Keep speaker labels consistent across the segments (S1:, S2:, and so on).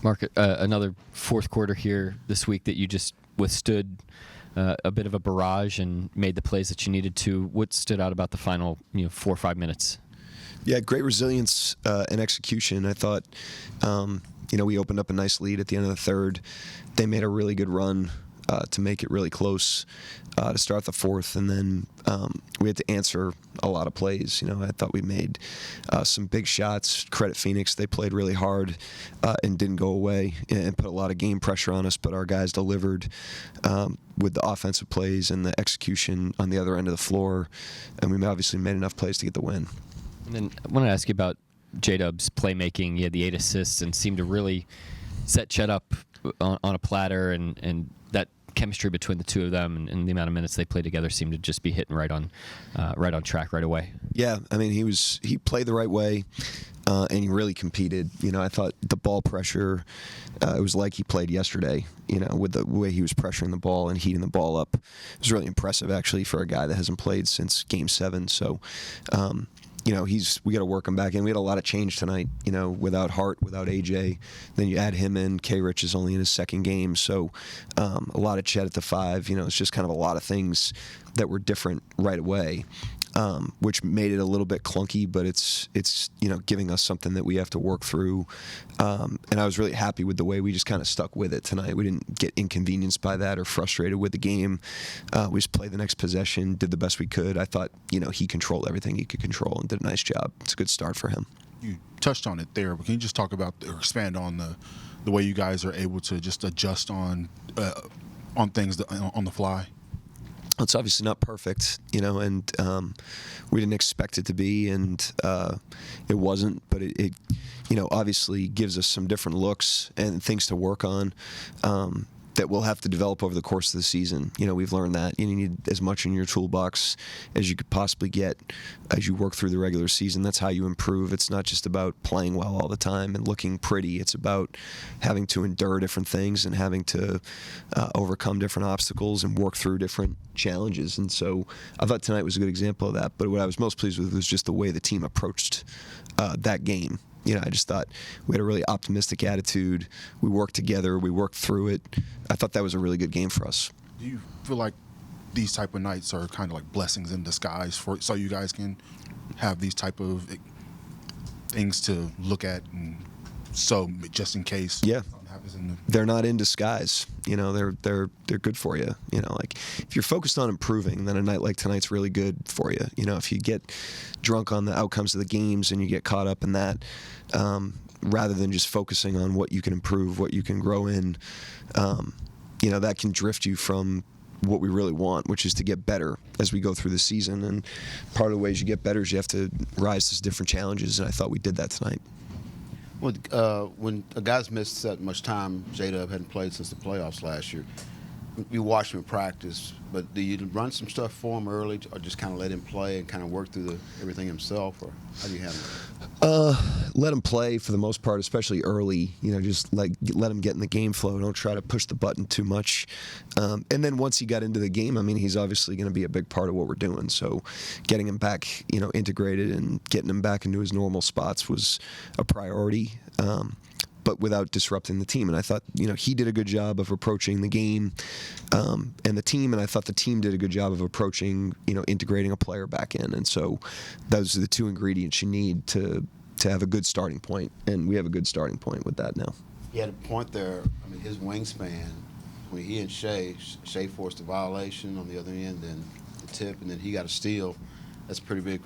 S1: Mark, another fourth quarter here this week that you just withstood a bit of a barrage and made the plays that you needed to. What stood out about the final 4 or 5 minutes?
S2: Yeah, great resilience and execution. I thought, we opened up a nice lead at the end of the third. They made a really good run to make it really close to start the fourth, and then we had to answer a lot of plays. I thought we made some big shots. Credit Phoenix, they played really hard and didn't go away and put a lot of game pressure on us, but our guys delivered with the offensive plays and the execution on the other end of the floor, and we obviously made enough plays to get the win.
S1: And then I want to ask you about JDub's playmaking. He had the 8 assists and seemed to really set Chet up on a platter, and that chemistry between the two of them and the amount of minutes they played together seemed to just be hitting right on track right away.
S2: Yeah, I mean he played the right way, and he really competed. I thought the ball pressure, it was like he played yesterday. With the way he was pressuring the ball and heating the ball up, it was really impressive actually for a guy that hasn't played since Game 7. So. We got to work him back in. We had a lot of change tonight, without Hart, without AJ. Then you add him in. K-Rich is only in his second game. So a lot of Chet at the 5. It's just kind of a lot of things that were different right away, which made it a little bit clunky, but it's giving us something that we have to work through. And I was really happy with the way we just kind of stuck with it tonight. We didn't get inconvenienced by that or frustrated with the game. We just played the next possession, did the best we could. I thought, he controlled everything he could control and did a nice job. It's a good start for him.
S3: You touched on it there, but can you just talk about or expand on the way you guys are able to just adjust on things on the fly?
S2: It's obviously not perfect, and we didn't expect it to be, and it wasn't, but it obviously gives us some different looks and things to work on that we'll have to develop over the course of the season. We've learned that you need as much in your toolbox as you could possibly get as you work through the regular season. That's how you improve. It's not just about playing well all the time and looking pretty. It's about having to endure different things and having to overcome different obstacles and work through different challenges. And so I thought tonight was a good example of that. But what I was most pleased with was just the way the team approached that game. I just thought we had a really optimistic attitude. We worked together. We worked through it. I thought that was a really good game for us.
S3: Do you feel like these type of nights are kind of like blessings in disguise so you guys can have these type of things to look at, and so just in case?
S2: Yeah. They're not in disguise. They're good for you. Like if you're focused on improving, then a night like tonight's really good for you. If you get drunk on the outcomes of the games and you get caught up in that, rather than just focusing on what you can improve, what you can grow in, that can drift you from what we really want, which is to get better as we go through the season. And part of the ways you get better is you have to rise to different challenges, and I thought we did that tonight.
S4: Well, when a guy's missed that much time, JDub hadn't played since the playoffs last year. You watch him in practice, but do you run some stuff for him early, or just kind of let him play and kind of work through everything himself, or how do you handle it?
S2: Let him play for the most part, especially early. Just let him get in the game flow. Don't try to push the button too much. And then once he got into the game, he's obviously going to be a big part of what we're doing. So getting him back, integrated and getting him back into his normal spots was a priority. But without disrupting the team. And I thought, he did a good job of approaching the game and the team, and I thought the team did a good job of approaching, integrating a player back in. And so those are the two ingredients you need to have a good starting point, and we have a good starting point with that now.
S4: He had a point there, his wingspan, when he and Shea forced a violation on the other end, then the tip, and then he got a steal. That's a pretty big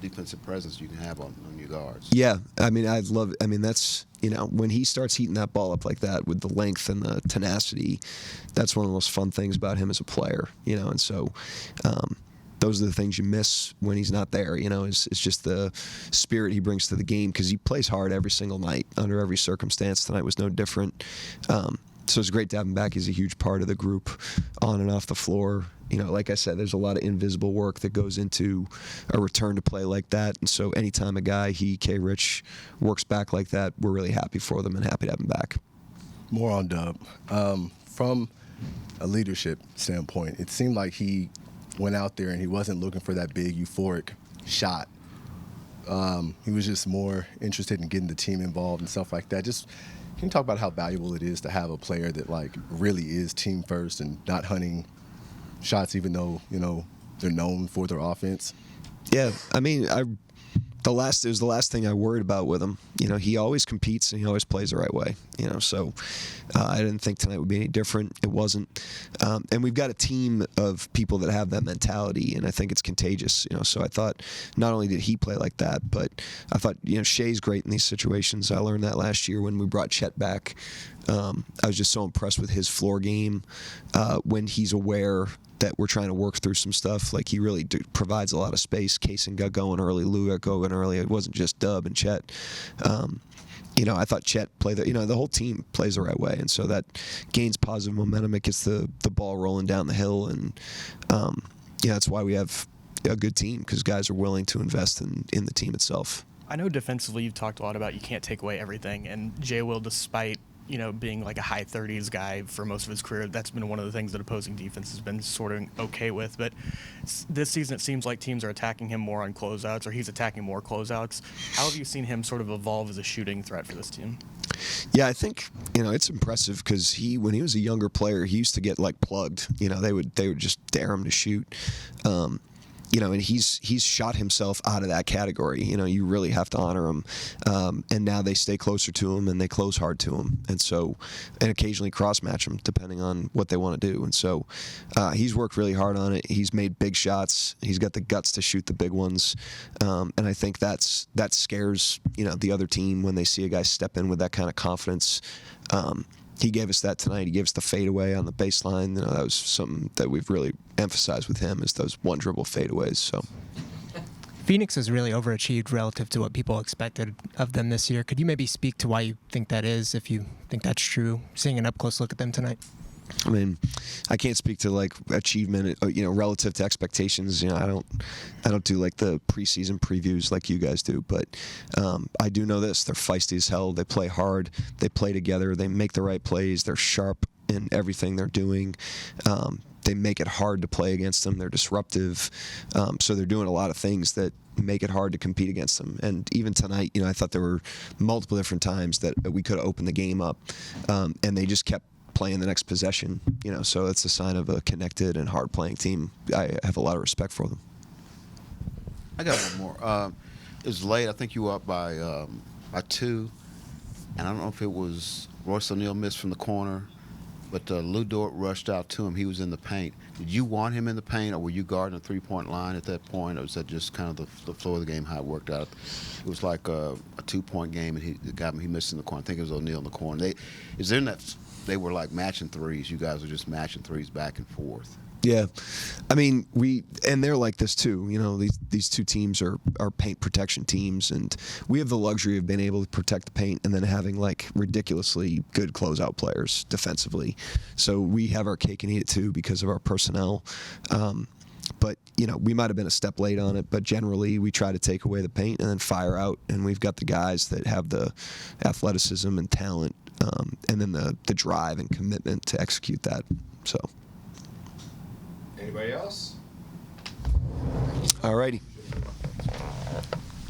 S4: defensive presence you can have on your guards.
S2: Yeah, I love it. That's, when he starts heating that ball up like that with the length and the tenacity, that's one of the most fun things about him as a player, and so those are the things you miss when he's not there, it's just the spirit he brings to the game, because he plays hard every single night under every circumstance. Tonight was no different. So it's great to have him back. He's a huge part of the group on and off the floor. Like I said, there's a lot of invisible work that goes into a return to play like that. And so anytime a guy, K-Rich, works back like that, we're really happy for them and happy to have him back.
S5: More on Dub. From a leadership standpoint, it seemed like he went out there and he wasn't looking for that big euphoric shot. He was just more interested in getting the team involved and stuff like that. Just Can you talk about how valuable it is to have a player that like really is team first and not hunting shots, even though they're known for their offense?
S2: Yeah, I mean, it was the last thing I worried about with him. He always competes and he always plays the right way. So I didn't think tonight would be any different. It wasn't. And we've got a team of people that have that mentality, and I think it's contagious. So I thought not only did he play like that, but I thought Shea's great in these situations. I learned that last year when we brought Chet back. I was just so impressed with his floor game when he's aware that we're trying to work through some stuff. Like, he really provides a lot of space. Kaysen got going early, Lou got going early. It wasn't just Dub and Chet. I thought Chet played the whole team plays the right way, and so that gains positive momentum. It gets the ball rolling down the hill, and that's why we have a good team, because guys are willing to invest in the team itself.
S6: I know defensively you've talked a lot about you can't take away everything, and Jay Will, despite being like a high 30s guy for most of his career, that's been one of the things that opposing defense has been sort of okay with. But this season, it seems like teams are attacking him more on closeouts, or he's attacking more closeouts. How have you seen him sort of evolve as a shooting threat for this team?
S2: Yeah, I think it's impressive, because when he was a younger player, he used to get like plugged. They would just dare him to shoot. And he's shot himself out of that category. You really have to honor him. And now they stay closer to him and they close hard to him. And occasionally cross-match him depending on what they want to do. And so he's worked really hard on it. He's made big shots. He's got the guts to shoot the big ones. And I think that scares the other team when they see a guy step in with that kind of confidence. He gave us that tonight. He gave us the fadeaway on the baseline. That was something that we've really emphasized with him, is those one dribble fadeaways. So
S7: Phoenix has really overachieved relative to what people expected of them this year. Could you maybe speak to why you think that is, if you think that's true, seeing an up-close look at them tonight?
S2: I mean, I can't speak to like achievement, relative to expectations. I don't do like the preseason previews like you guys do, but I do know this: they're feisty as hell. They play hard. They play together. They make the right plays. They're sharp in everything they're doing. They make it hard to play against them. They're disruptive. So they're doing a lot of things that make it hard to compete against them. And even tonight, I thought there were multiple different times that we could have opened the game up, and they just kept playing the next possession. So it's a sign of a connected and hard-playing team. I have a lot of respect for them.
S4: I got one more. It was late. I think you were up by 2, and I don't know if it was Royce O'Neal missed from the corner, but Lou Dort rushed out to him. He was in the paint. Did you want him in the paint, or were you guarding a three-point line at that point, or was that just kind of the flow of the game, how it worked out? It was like a 2-point game, and he missed in the corner. I think it was O'Neal in the corner. They were like matching threes. You guys were just matching threes back and forth.
S2: Yeah, I mean, they're like this too. These two teams are paint protection teams, and we have the luxury of being able to protect the paint and then having like ridiculously good closeout players defensively. So we have our cake and eat it too because of our personnel. But we might have been a step late on it, but generally we try to take away the paint and then fire out, and we've got the guys that have the athleticism and talent, and then the drive and commitment to execute that. So.
S8: Anybody else?
S2: All righty.